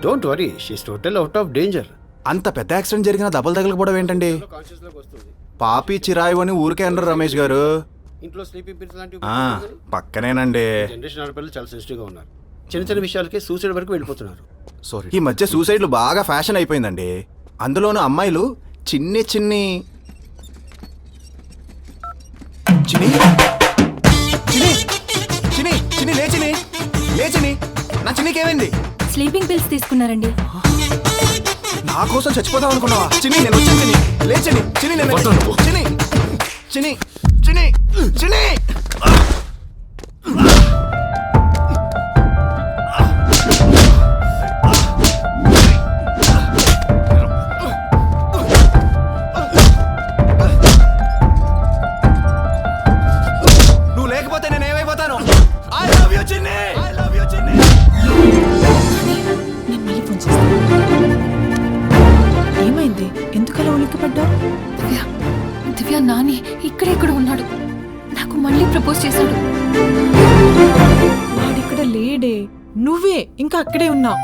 Don't worry, she's total out of danger. అంత పెద్ద accident జరిగిన దెబ్బలు తగలకపోవడం ఏంటండి? పాపి చిరాయి అని ఊరికే అంటారు రమేష్ గారు. ఇంట్లో స్లీపింగ్ పిల్స్ లాంటివి పక్కనేనండి. జనరేషన్ ఆడపిల్లలు చాలా సెన్సిటివ్గా ఉన్నారు. చిన్న చిన్న విషయాలకి సూసైడ్ వరకు వెళ్ళిపోతున్నారు. సారీ, ఈ మధ్య సూసైడ్లు బాగా ఫ్యాషన్ అయిపోయిందండి. అందులోనూ అమ్మాయిలు చిన్ని చిన్ని చిన్ని చిన్ని చిన్ని చిన్ని లేచిని లేచిని నా చిన్నికి ఏమైంది? స్లీపింగ్ పిల్స్ తీసుకున్నారండి. నా కోసం చచ్చిపోతాం అనుకున్నావా? చిన్ని నేను వచ్చాను. చిన్ని లేచిని చిన్ని నేను చిన్ని చిన్ని చిన్ని చిన్ని నువ్వు లేకపోతే నేను ఏమైపోతాను? ఐ లవ్ యూ చిన్ని, ఐ లవ్ యూ చిన్ని. నేను మళ్ళీ ఫోన్ చేస్తాను. ఏమైంది? ఎందుకలా ఉలిక్కిపడ్డావు? దివ్య నాని ఇక్కడెక్కడ ఉన్నాడు. నాకు మళ్ళీ ప్రపోజ్ చేశాడు. వాడిక్కడ లేడే, నువ్వే ఇంకా అక్కడే ఉన్నావు.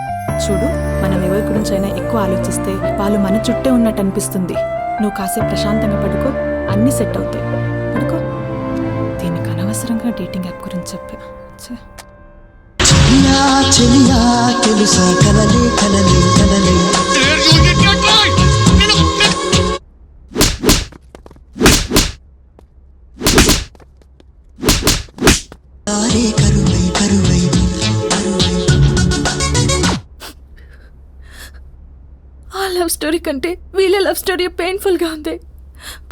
చూడు, మనం ఎవరి గురించి అయినా ఎక్కువ ఆలోచిస్తే వాళ్ళు మన చుట్టే ఉన్నట్టు అనిపిస్తుంది. నువ్వు కాసేపు ప్రశాంతంగా పడుకో, అన్నీ సెట్ అవుతాయి. పడుకో. దీనికి అనవసరంగా డేటింగ్ యాప్ గురించి చెప్పా. తెలుసా కలలే కలలే కలలే కరువై కరువై ఆ లవ్ స్టోరీ కంటే వీళ్ళ లవ్ స్టోరీ పెయిన్ఫుల్ గా ఉంది.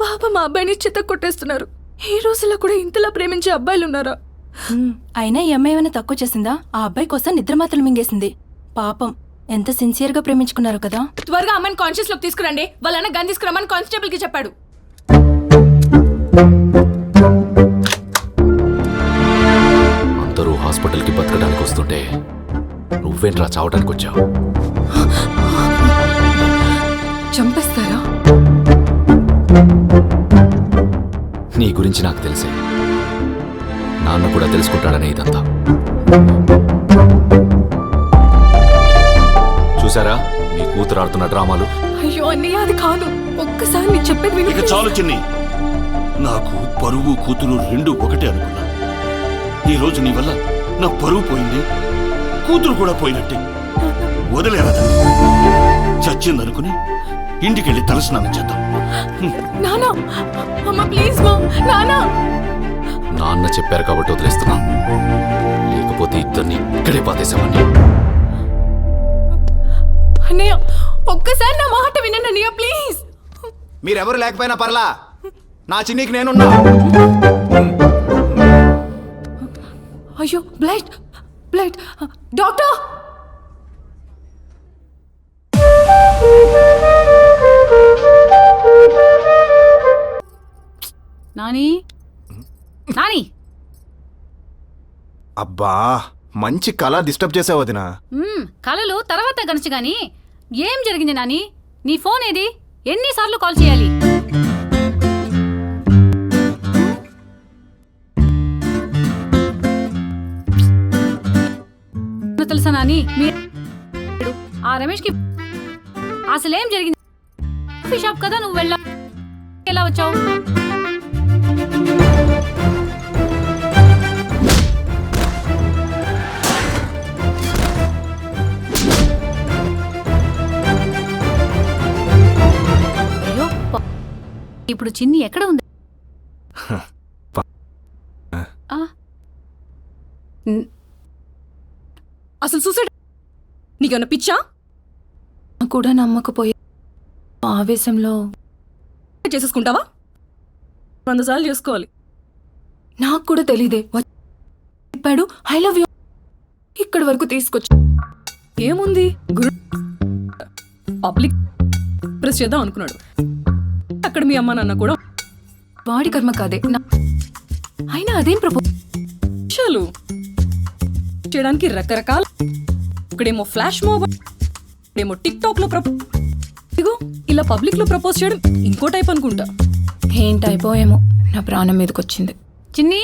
పాప మా అబ్బాయిని చిత్త కొట్టేస్తున్నారు. ఈ రోజుల్లో కూడా ఇంతలా ప్రేమించే అబ్బాయిలు ఉన్నారా? అయినా ఈ అమ్మాయి ఏమైనా తక్కువ చేసిందా? ఆ అబ్బాయి కోసం నిద్ర మాత్రలు మింగేసింది. పాపం ఎంత సిన్సియర్ గా ప్రేమించుకున్నారు కదా. త్వరగా అమ్మాయిని కాన్షియస్ లోకి తీసుకురండి. వాళ్ళన్న గన్ తీసుకురమ్మని కానిస్టేబుల్ కి చెప్పాడు. అందరూ హాస్పిటల్కి బతకడానికి వస్తుంటే నువ్వేంట్రా చావడానికి వచ్చావు? చంపేస్తారా? నీ గురించి నాకు తెలిసే, నాన్న కూడా తెలుసుకుంటాడనే ఇదంతా. చూసారా మీ కూతురు ఆడుతున్న డ్రామాలు? అయ్యో అన్నయ్య, అది కాదు. ఒక్కసారి నేను చెప్పేది విను. ఇక చాలు చిన్ని. నాకు పరువు కూతురు రెండు ఒకటే అనుకున్నా. ఈ రోజు నీ వల్ల నా పరువు పోయింది, కూతురు కూడా పోయినట్టే. వదిలేరా చచ్చిందనుకుని ఇంటికెళ్ళి తలస్నానం చేద్దాం. నానా, అమ్మ ప్లీజ్ మా నానా. నాన్న చెప్పారు కాబట్టి వదిలేస్తున్నా, లేకపోతే ఇద్దరిని ఇక్కడే పాతేసేవాడిని. అన్నయ్య ఒక్కసారి నా మాట వినండి అన్నయ్య ప్లీజ్. మీరెవరు లేకపోయినా పర్లా, నా చిన్నికి నేనున్నా. అయ్యో blood blood, doctor. Nani Nani, అబ్బా మంచి కళ డిస్టర్బ్ చేసావు వదినా. కలలు తర్వాత గనచ్చు గాని ఏం జరిగింది నాని? నీ ఫోన్ ఏది? ఎన్నిసార్లు కాల్ చేయాలి? తెలుసా నాని, ఆ రమేష్ కి అసలేం జరిగింది? కాఫీ షాప్ కదా నువ్వు వెళ్ళా, ఎలా వచ్చావు? అయ్యో, ఇప్పుడు చిన్ని ఎక్కడ ఉంది? అసలు సూసైడ్ నీకేమన్నా పిచ్చా? కూడా నమ్మకపోయా ఆవేశంలో చేసేసుకుంటావా? 100 సార్లు చేసుకోవాలి. నాకు కూడా తెలీదే. చెప్పాడు ఐ లవ్ యూ, ఇక్కడి వరకు తీసుకొచ్చి. ఏముంది, పబ్లిక్ ప్రెస్ చేద్దాం అనుకున్నాడు. అక్కడ మీ అమ్మ నాన్న కూడా వాడి కర్మ కాదే. అయినా అదేం ప్రపోజల్ చేయడానికి రకరకాల, ఇక్కడేమో ఫ్లాష్ మోబ్, ఇక్కడేమో టిక్ టాక్ లో ఇగో ఇలా పబ్లిక్ లో ప్రపోజ్ చేయడం ఇంకో టైప్ అనుకుంటా. ఏం టైపో ఏమో, నా ప్రాణం మీదకి వచ్చింది. చిన్ని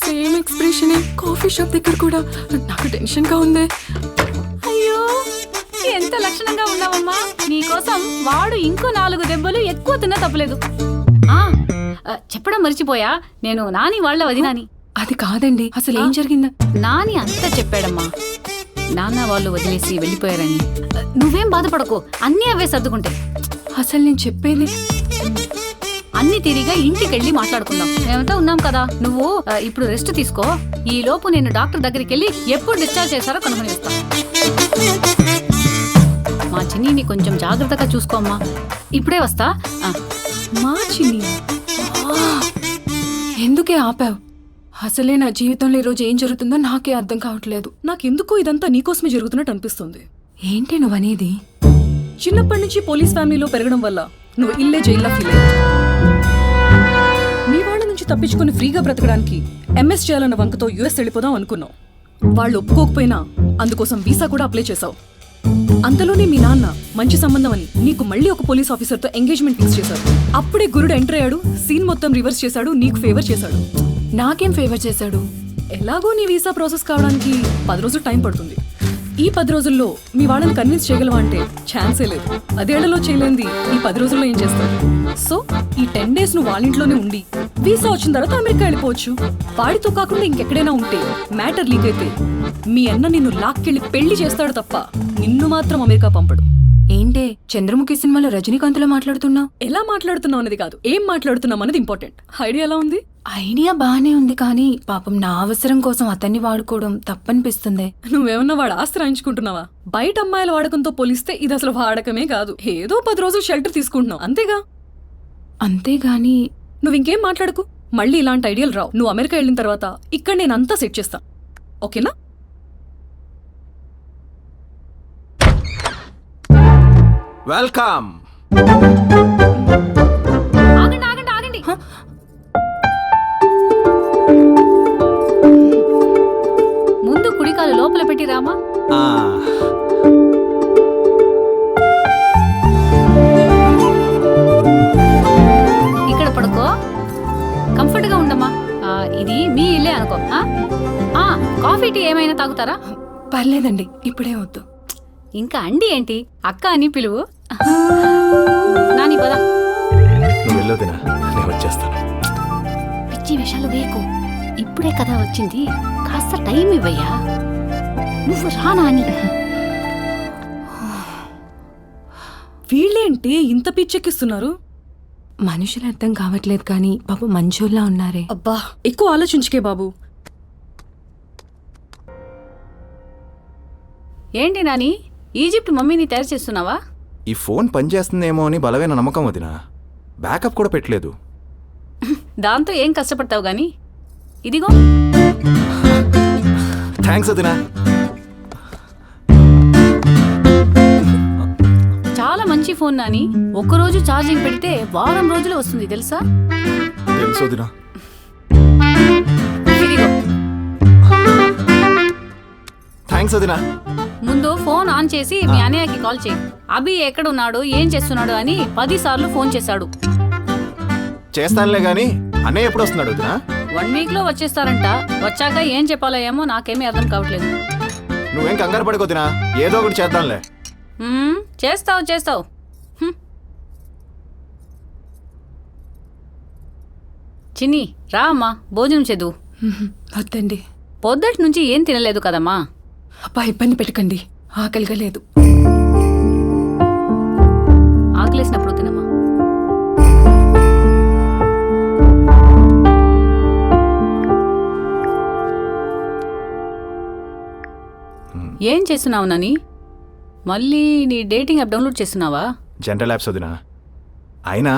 సేమ్ ఎక్స్ప్రెషన్ కాఫీ షాప్ దగ్గర కూడా. నాకు టెన్షన్ గా ఉంది. అయ్యో ఎంత లక్షణంగా ఉన్నావమ్మా. నీకోసం వాడు ఇంకో 4 దెబ్బలు ఎక్కువ తిన్నా తప్పలేదు. చెప్పడం మర్చిపోయా, నేను నాని వాళ్ళ వదినాని. అది కాదండి, అసలు ఏం జరిగిందా? నాని అంతా చెప్పాడమ్మా. నాన్న వాళ్ళు వదిలేసి వెళ్ళిపోయారని. నువ్వేం బాధపడకు, అన్నీ అవే సర్దుకుంటాయి. అసలు నేను చెప్పేది అన్ని తిరిగా ఇంటికెళ్ళి మాట్లాడుకుందాం. మేమంతా ఉన్నాం కదా. నువ్వు ఇప్పుడు రెస్ట్ తీసుకో. ఈ లోపు నేను డాక్టర్ దగ్గరికి వెళ్ళి ఎప్పుడు డిశ్చార్జ్ చేశారో కనుగొని వస్తా. మా చిన్నీని కొంచెం జాగ్రత్తగా చూసుకోమ్మా. ఇప్పుడే వస్తా. మా చిన్ని ఎందుకే ఆపావు? అసలే నా జీవితంలో ఈరోజు ఏం జరుగుతుందో నాకే అర్థం కావట్లేదు. నాకెందుకో ఇదంతా నీకోసమే జరుగుతున్నట్టు అనిపిస్తుంది. ఏంటి నువ్వనేది? చిన్నప్పటి నుంచి పోలీస్ ఫ్యామిలీలో పెరగడం వల్ల నువ్వు ఇల్లే జైల్లో ఫీల్ అయ్యావు. మీ వాళ్ళ నుంచి తప్పించుకుని ఫ్రీగా బ్రతకడానికి ఎంఎస్ చేయాలన్న వంకతో యుఎస్ వెళ్ళిపోదాం అనుకున్నావు. వాళ్ళు ఒప్పుకోకపోయినా అందుకోసం వీసా కూడా అప్లై చేశావు. అంతలోనే మీ నాన్న మంచి సంబంధం అని నీకు మళ్ళీ ఒక పోలీస్ ఆఫీసర్తో ఎంగేజ్మెంట్ ఫిక్స్ చేశారు. అప్పుడే గురుడు ఎంటర్ అయ్యాడు, సీన్ మొత్తం రివర్స్ చేశాడు, నీకు ఫేవర్ చేశాడు. నాకేం ఫేవర్ చేశాడు? ఎలాగో నీ వీసా ప్రాసెస్ కావడానికి 10 రోజులు టైం పడుతుంది. ఈ 10 రోజుల్లో మీ వాళ్ళని కన్విన్స్ చేయగలవా అంటే ఛాన్సే లేదు. 10 ఏళ్లలో చేయలేంది ఈ 10 రోజుల్లో ఏం చేస్తావు? సో ఈ 10 days నువ్వు వాళ్ళ ఇంట్లోనే ఉండి వీసా వచ్చిన తర్వాత అమెరికా వెళ్ళిపోవచ్చు. వాడితో కాకుండా ఇంకెక్కడైనా ఉంటే మ్యాటర్ లీక్ అయితే మీ అన్న నిన్ను లాక్కెళ్ళి పెళ్లి చేస్తాడు తప్ప నిన్ను మాత్రం అమెరికా పంపడు. ఏంటే చంద్రముఖి సినిమాలో రజనీకాంత్లో మాట్లాడుతున్నావు? ఎలా మాట్లాడుతున్నావు అనేది కాదు, ఏం మాట్లాడుతున్నావు అనేది ఇంపార్టెంట్. ఐడియా ఎలా ఉంది? ఐడియా బానే ఉంది, కానీ పాపం నా అవసరం కోసం అతన్ని వాడుకోవడం తప్పనిపిస్తుంది. నువ్వేమన్నా వాడు ఆస్తి రాయించుకుంటున్నావా? బయట అమ్మాయిల వాడకంతో పోలిస్తే ఇది అసలు వాడకమే కాదు. ఏదో 10 రోజులు షెల్టర్ తీసుకుంటున్నావు అంతేగా. అంతేగాని నువ్వు ఇంకేం మాట్లాడకు. మళ్ళీ ఇలాంటి ఐడియాలు రావు. నువ్వు అమెరికా వెళ్ళిన తర్వాత ఇక్కడ నేను అంతా సెట్ చేస్తా, ఓకేనా? వెల్కమ్. ఆగండి ఆగండి ఆగండి. ముందు కుడికాలు లోపల పెట్టి రామా. ఇక్కడ పడుకో, కంఫర్ట్ గా ఉండమ్మా. ఇది మీ ఇల్లే అనుకో. కాఫీ టీ ఏమైనా తాగుతారా? పర్లేదండి, ఇప్పుడే వద్దు. ఇంకా అండి ఏంటి, అక్క అని పిలువు. నాని పదా. నువ్వు వెళ్ళొదినా, నేను వచ్చేస్తాను. పిచ్చి విషయాలు వేకు, ఇప్పుడే కదా వచ్చింది, కాస్త టైం ఇవ్వయ్యా. నువ్వు రా నాని. వీళ్ళేంటి ఇంత పిచ్చెక్కిస్తున్నారు? మనుషులు అర్థం కావట్లేదు, కానీ బాబు మంచోళ్ళ ఉన్నారే. అబ్బా ఎక్కువ ఆలోచించుకే బాబు. ఏంటి నాని, ఈజిప్ట్ మమ్మీని తయారు చేస్తున్నావా? ఈ ఫోన్ పనిచేస్తుందేమో అని బలమైన నమ్మకం వదినా. బ్యాకప్ కూడా పెట్టలేదు. దాంతో ఏం కష్టపడతావు గాని. ఇదిగో. థ్యాంక్స్ వదినా. చాలా మంచి ఫోన్ నాని. ఒక్కరోజు ఛార్జింగ్ పెడితే వారం రోజులు వస్తుంది తెలుసా? తెలుసు వదినా. ఇదిగో. థ్యాంక్స్ వదినా. ముందు ఫోన్ ఆన్ చేసి మీ అన్నయ్యకి కాల్ చేయి. అభి ఎక్కడున్నాడు, ఏం చేస్తున్నాడు అని 10 సార్లు ఫోన్ చేశాడు. చేస్తానులే గాని అన్నయ్య ఎప్పుడు వస్తున్నాడు వదినా? 1 week లో వచ్చేస్తారంట. వచ్చాక ఏం చెప్పాలో ఏమో నాకేమీ అర్థం కావట్లేదు. నువ్వేం కంగారు పడుకోదినా, ఏదో ఒకటి చేద్దాంలే. చేస్తావు చేస్తావు. చిన్ని రా అమ్మా, భోజనం చేదు. వద్దండి. పొద్దటి నుంచి ఏం తినలేదు కదమ్మా. అబ్బా ఇబ్బంది పెట్టకండి, ఆకలిగా లేదు. ఆకలేసినప్పుడు తినమ్మా. ఏం చేస్తున్నావు నాని? మళ్ళీ నీ డేటింగ్ యాప్ డౌన్లోడ్ చేస్తున్నావా? జనరల్ యాప్స్ వదినా. అయినా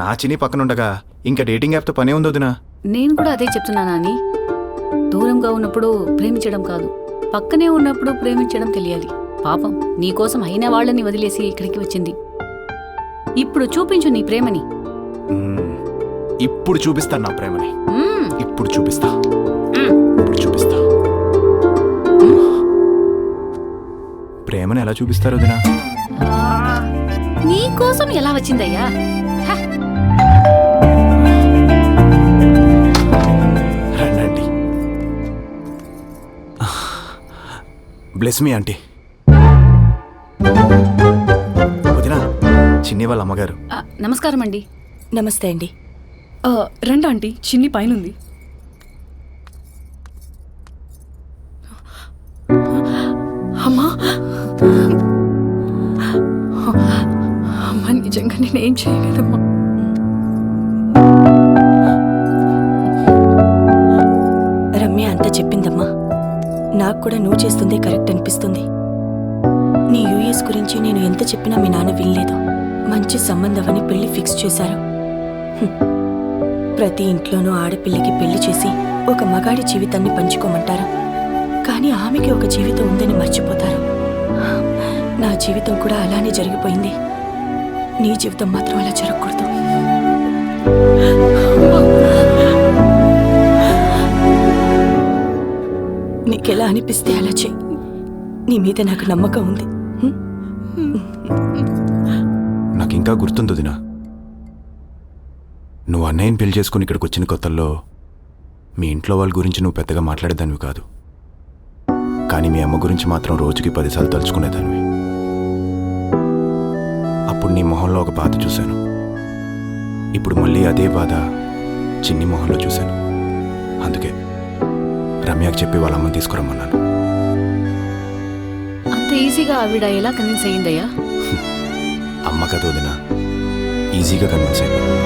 నా చిన్ని పక్కనుండగా ఇంకా డేటింగ్ యాప్తో పనే ఉంది వదినా. నేను కూడా అదే చెప్తున్నా నాని. దూరంగా ఉన్నప్పుడు ప్రేమించడం కాదు, పక్కనే ఉన్నప్పుడు ప్రేమించడం తెలియాలి. పాపం నీకోసం అయిన వాళ్ళని వదిలేసి ఇక్కడికి వచ్చింది. ఇప్పుడు చూపించు నీ ప్రేమని. ఇప్పుడు చూపిస్తాను నా ప్రేమని. ఇప్పుడు చూపిస్తా. ప్రేమని ఎలా చూపిస్తారు వదినా? నీకోసం ఎలా వచ్చిందయ్యా? Bless me aunty. వదినా, చిన్ని వాళ్ళ అమ్మగారు. నమస్కారం అండి. నమస్తే అండి. రండి ఆంటీ, చిన్ని పైనుంది. అమ్మా అమ్మా, నిజంగా నేనేం చేయలేదమ్మా. రమ్య అంతా చెప్పిందమ్మా. నాకు కూడా నువ్వు చేస్తుందే కరెక్ట్ అనిపిస్తుంది. నీ యూఎస్ గురించి నేను ఎంత చెప్పినా మీ నాన్న వినలేదు. మంచి సంబంధం అని పెళ్లి ఫిక్స్ చేశారు. ప్రతి ఇంట్లోనూ ఆడపిల్లకి పెళ్లి చేసి ఒక మగాడి జీవితాన్ని పంచుకోమంటారు. కానీ ఆమెకి ఒక జీవితం ఉందని మర్చిపోతారు. నా జీవితం కూడా అలానే జరిగిపోయింది. నీ జీవితం మాత్రం అలా జరగకూడదు. నీకెలా అనిపిస్తే అలా చెయ్యి. నీ మీద నాకు నమ్మకం ఉంది. నాకు ఇంకా గుర్తుంది వదినా, నువ్వు అన్నయ్యని పెళ్లి చేసుకుని ఇక్కడికి వచ్చిన కొత్తల్లో మీ ఇంట్లో వాళ్ళ గురించి నువ్వు పెద్దగా మాట్లాడేదానివి కాదు. కానీ మీ అమ్మ గురించి మాత్రం రోజుకి 10 సార్లు తలుచుకునేదానివి. అప్పుడు నీ మొహంలో ఒక బాధ చూశాను. ఇప్పుడు మళ్ళీ అదే బాధ చిన్ని మొహంలో చూశాను. అందుకే రమ్యకి చెప్పి వాళ్ళ అమ్మని తీసుకురమ్మన్నాను. అంత ఈజీగా ఆవిడ ఎలా కన్విన్స్ అయ్యిందయ్యా? అమ్మ కథ వదినా, ఈజీగా కన్విన్స్ అయిపోయింది.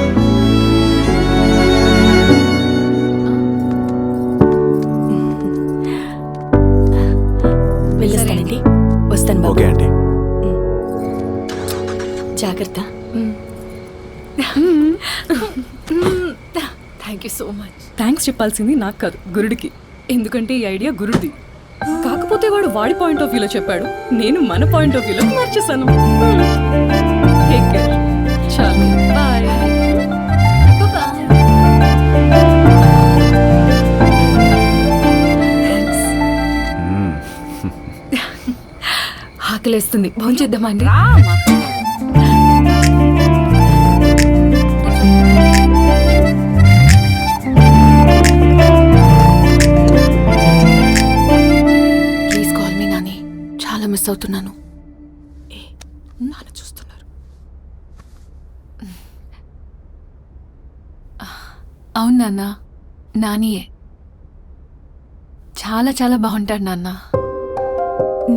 వెళ్ళొస్తానండి. వస్తాను బాబు. Okay aunty. జాగ్రత్త. Thank you so much. Thanks చెప్పాల్సింది నాకు కాదు, గురుడికి. ఎందుకంటే ఈ ఐడియా గురుడిది. కాకపోతే వాడు వాడి పాయింట్ ఆఫ్ వ్యూలో చెప్పాడు, నేను మన పాయింట్ ఆఫ్ వ్యూలో మార్చేసాను. Take care. చాలు, బాయ్. ఆకలేస్తుంది, భోంచేద్దామా అండి? ప్లీజ్ కాల్ మీ నాని, చాలా మిస్ అవుతున్నాను. నాన్న చూస్తున్నారు. అవును నాన్న, నానియే. చాలా చాలా బాగుంటాడు నాన్న.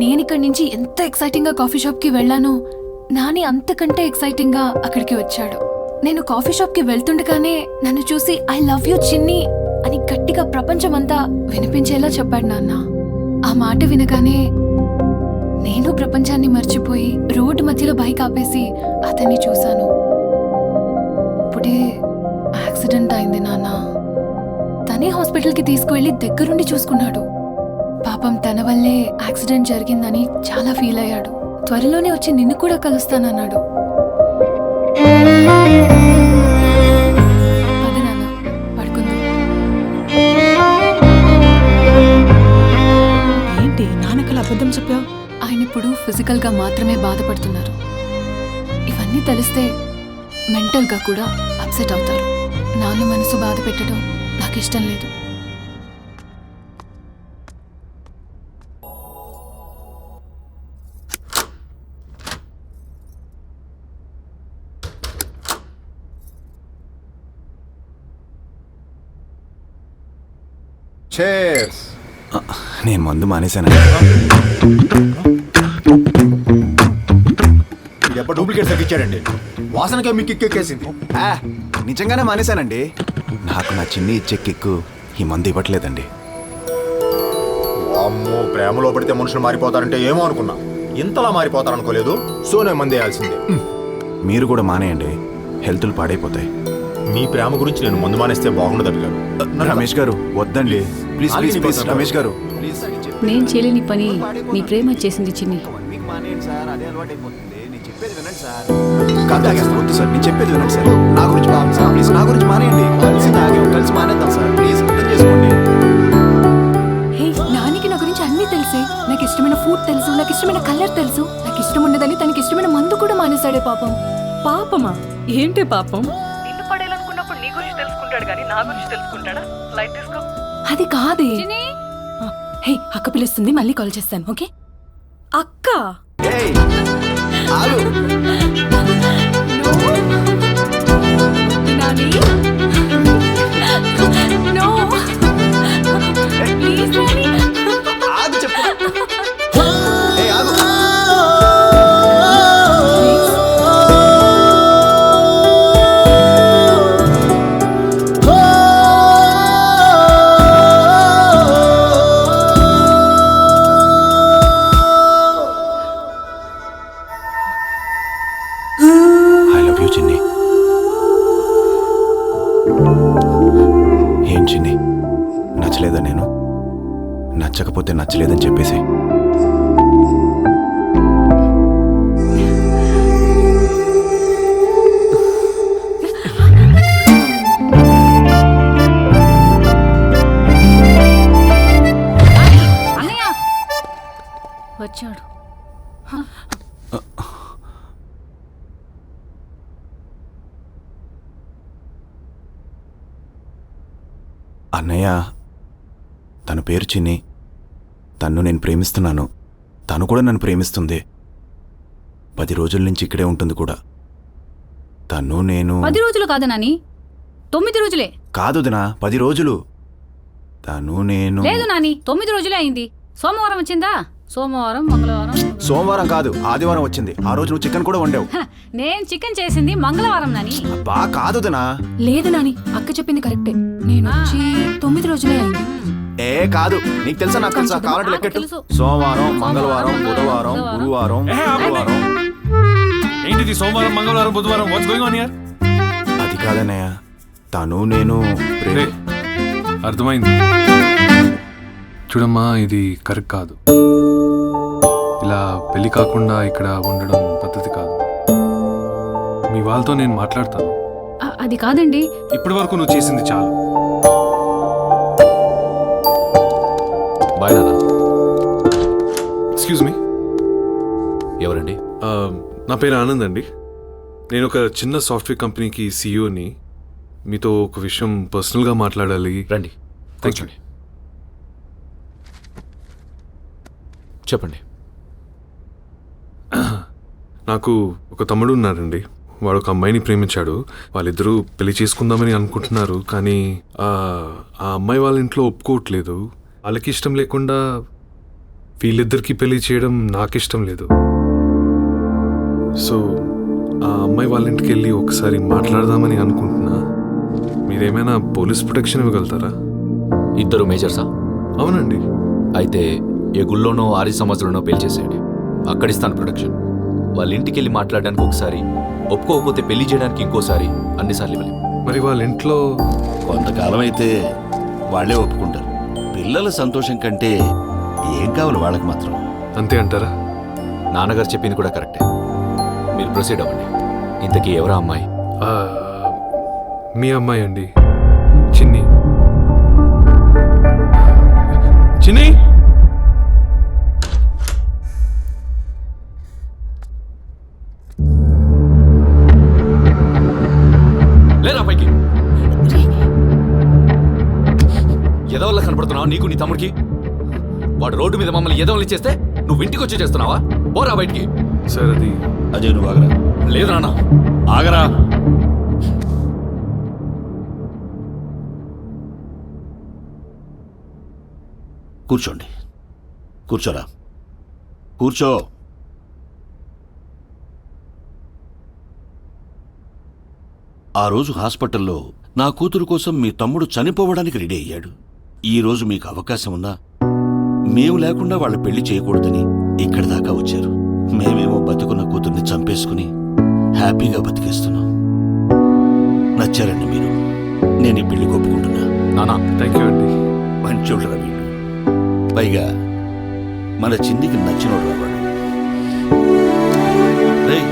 నేను ఇక్కడి నుంచి ఎంత ఎక్సైటింగ్గా కాఫీ షాప్కి వెళ్ళానో, నాని అంతకంటే ఎక్సైటింగ్గా అక్కడికి వచ్చాడు. నేను కాఫీ షాప్కి వెళ్తుండగానే నన్ను చూసి ఐ లవ్ యూ చిన్ని అని గట్టిగా ప్రపంచమంతా వినిపించేలా చెప్పాడు నాన్న. ఆ మాట వినగానే నేను ప్రపంచాన్ని మర్చిపోయి రోడ్డు మధ్యలో బైక్ ఆపేసి అతన్ని చూశాను. ఇప్పుడే యాక్సిడెంట్ అయింది నాన్న. తనే హాస్పిటల్కి తీసుకువెళ్ళి దగ్గరుండి చూసుకున్నాడు. పాపం తన వల్లే యాక్సిడెంట్ జరిగిందని చాలా ఫీల్ అయ్యాడు. త్వరలోనే వచ్చి నిన్ను కూడా కలుస్తానన్నాడు. పద నాన్న, పడుకుందాం. ఏంటి నాన్నకలా అబద్ధం చెప్పావు? ఆయన ఇప్పుడు ఫిజికల్గా మాత్రమే బాధపడుతున్నారు. ఇవన్నీ తెలిస్తే మెంటల్గా కూడా అప్సెట్ అవుతారు. నాన్న మనసు బాధ పెట్టడం నాకు ఇష్టం లేదు. నేను మందు మానేశాను. ఎప్పుడు డూప్లికేట్ తగ్గించాడండి, వాసనకే మీకు కిక్కేసింది. నిజంగానే మానేశానండి. నాకు నా చిన్ని ఇచ్చే కిక్కు ఈ మందు ఇవ్వట్లేదండి. అమ్మో, ప్రేమలో పడితే మనుషులు మారిపోతారంటే ఏమో అనుకున్నా, ఇంతలా మారిపోతారనుకోలేదు. సో నేను మందు వేయాల్సిందే. మీరు కూడా మానేయండి, హెల్త్లు పాడైపోతాయి. మీ ప్రేమ గురించి నేను మందు మానేస్తే బాగుండదు అవి గారు. రమేష్ గారు వద్దండి, ప్లీజ్ ప్లీజ్ ప్లీజ్. రమేష్ గారు నేను చేయలేని పని నీ ప్రేమ చేసింది చిన్ని. వద్దు సార్, నేను చెప్పేది వినండి సార్. నా గురించి బాగుంది సార్, ప్లీజ్ నా గురించి మానేయండి. కలిసి మానేద్దాం సార్, ప్లీజ్ అర్థం చేసుకోండి. హే, నానికి నా గురించి అన్నీ తెలిసే. నాకు ఇష్టమైన ఫుడ్ తెలుసు, నాకు ఇష్టమైన కలర్ తెలుసు. నాకు ఇష్టం ఉండదని తనకి ఇష్టమైన మందు కూడా మానేశాడే పాపం. పాపమా? ఏంటి పాపం? నిన్ను పడేయాలనుకున్నప్పుడు నీ గురించి తెలుసుకుంటాడు కానీ నా గురించి తెలుసుకుంటాడా? లైట్ తీసుకో. అది కాదే. హే, అక్క పిలుస్తుంది, మళ్ళీ కాల్ చేస్తాను. ఓకే అక్క ఏయ్, ఆగు. నాని నో ప్లీజ్ నాని ఆగు చెప్పు. ఏయ్, ఆగు. ఐ లవ్ యూ చిన్ని. ఏం చిన్ని, నచ్చలేదా నేను? నచ్చకపోతే నచ్చలేదని చెప్పేసి. అన్నయ్య వచ్చాడు. అన్నయ్య, తన పేరు చిన్ని. తన్ను నేను ప్రేమిస్తున్నాను, తను కూడా నన్ను ప్రేమిస్తుంది. 10 రోజుల నుంచి ఇక్కడే ఉంటుంది కూడా. తను నేను 10 రోజులు కాదు నాని, 9 రోజులే. కాదు దినా, 10 రోజులు. తను నేను లేదు నాని, 9 రోజులే అయింది. సోమవారం వచ్చిందా? సోమవారం, మంగళవారం. సోమవారం కాదు, ఆదివారం వచ్చింది. ఆ రోజు నువ్వు చికెన్ కూడా వండావు. నేను చికెన్ చేసింది మంగళవారం నాని. బా కాదు దినా. లేదు నాని, అక్క చెప్పింది కరెక్టే. నేను వచ్చి 9 రోజులే అయింది. ఏ కాదు, నీకు తెలుసా నాకు తెలుసా? కావాలంటే లెక్కెట్టు. తెలుసు. సోమవారం, మంగళవారం, బుధవారం, గురువారం, శుక్రవారం. ఏంటిది సోమవారం, మంగళవారం, బుధవారం? What's going on here? అది కాదన్నయ్య, తను నేను అర్థమైంది. చూడమ్మా, ఇది కరెక్ట్ కాదు. ఇలా పెళ్లి కాకుండా ఇక్కడ ఉండడం పద్ధతి కాదు. మీ వాళ్ళతో నేను మాట్లాడతాను. అది కాదండి. ఇప్పటి వరకు నువ్వు చేసింది చాలు. బాయ్ నాన్న. Excuse me. ఎవరండి? నా పేరు ఆనంద్ అండి. నేను ఒక చిన్న సాఫ్ట్వేర్ కంపెనీకి సీఈఓని. మీతో ఒక విషయం పర్సనల్గా మాట్లాడాలి. రండి, కూర్చోండి. చెప్పండి. నాకు ఒక తమ్ముడు ఉన్నారండి. వాడు ఒక అమ్మాయిని ప్రేమించాడు. వాళ్ళిద్దరూ పెళ్లి చేసుకుందామని అనుకుంటున్నారు. కానీ ఆ అమ్మాయి వాళ్ళ ఇంట్లో ఒప్పుకోవట్లేదు. వాళ్ళకి ఇష్టం లేకుండా వీళ్ళిద్దరికి పెళ్లి చేయడం నాకు ఇష్టం లేదు. సో ఆ అమ్మాయి వాళ్ళ ఇంటికి వెళ్ళి ఒకసారి మాట్లాడదామని అనుకుంటున్నా. మీరేమైనా పోలీస్ ప్రొటెక్షన్ ఇవ్వగలుగుతారా? ఇద్దరు మేజర్సా? అవునండి. అయితే ఏ గుళ్ళోనో ఆర్య సమాజంలోనో పెళ్లి చేసేయండి, అక్కడిస్తాను ప్రొటెక్షన్. వాళ్ళ ఇంటికి వెళ్ళి మాట్లాడడానికి ఒకసారి, ఒప్పుకోకపోతే పెళ్లి చేయడానికి ఇంకోసారి, అన్నిసార్లు ఇవ్వలేం. మరి వాళ్ళ ఇంట్లో కొంతకాలం అయితే వాళ్ళే ఒప్పుకుంటారు. పిల్లల సంతోషం కంటే ఏం కావాలి వాళ్ళకి మాత్రం. అంతే అంటారా? నాన్నగారు చెప్పింది కూడా కరెక్టే. మీరు ప్రొసీడ్ అవ్వండి. ఇంతకీ ఎవరా అమ్మాయి? మీ అమ్మాయి అండి, చిన్ని. చిన్ని, లేరా పైకి. ఎదవల్ల కనపడుతున్నావా నీకు నీ తమ్ముడికి? వాడు రోడ్డు మీద మమ్మల్ని ఎదవలు ఇచ్చేస్తే నువ్వు ఇంటికి వచ్చి చేస్తున్నావా? పోరా బయటికి. సార్ అది అజయ్, నువ్వు ఆగరా. లేదు నాన్న, ఆగరా. కూర్చోండి. కూర్చోరా, కూర్చో. ఆ రోజు హాస్పిటల్లో నా కూతురు కోసం మీ తమ్ముడు చనిపోవడానికి రెడీ అయ్యాడు. ఈ రోజు మీకు అవకాశం ఉందా? మేము లేకుండా వాళ్ళ పెళ్లి చేయకూడదని ఇక్కడి దాకా వచ్చారు. మేమేమో బతుకున్న కూతుర్ని చంపేసుకుని హ్యాపీగా బతికేస్తున్నాం. నచ్చారండి మీరు. నేను ఈ పెళ్లి ఒప్పుకుంటున్నా. నానా థ్యాంక్ యూ అండి. మంచోళ్ళరా వీళ్ళు. పైగా మన చిన్నికి నచ్చినోడు వాడు. రేయ్,